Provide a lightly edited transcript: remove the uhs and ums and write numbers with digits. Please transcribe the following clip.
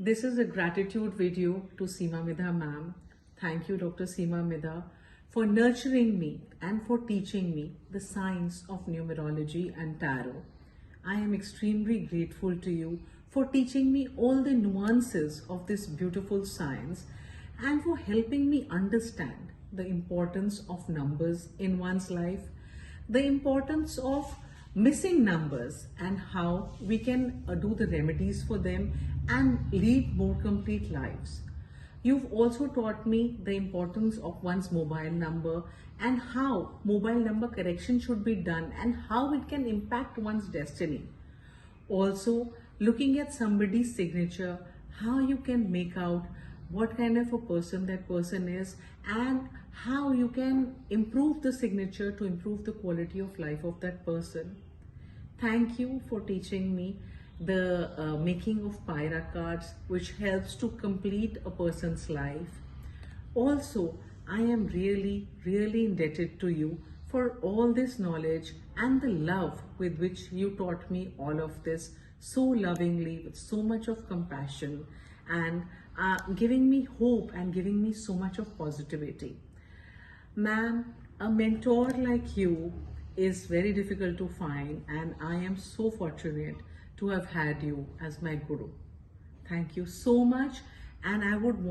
This is a gratitude video to Seema Midha ma'am. Thank you, Dr. Seema Midha, for nurturing me and for teaching me the science of numerology and tarot. I am extremely grateful to you for teaching me all the nuances of this beautiful science and for helping me understand the importance of numbers in one's life, the importance of missing numbers and how we can do the remedies for them and lead more complete lives. You've also taught me the importance of one's mobile number and how mobile number correction should be done and how it can impact one's destiny. Also, looking at somebody's signature, how you can make out what kind of a person that person is and how you can improve the signature to improve the quality of life of that person. Thank you for teaching me the making of Pyra cards, which helps to complete a person's life. Also, I am really indebted to you for all this knowledge and the love with which you taught me all of this so lovingly, with so much of compassion and giving me hope and giving me so much of positivity. Ma'am, a mentor like you is very difficult to find, and I am so fortunate to have had you as my guru. Thank you so much, and I would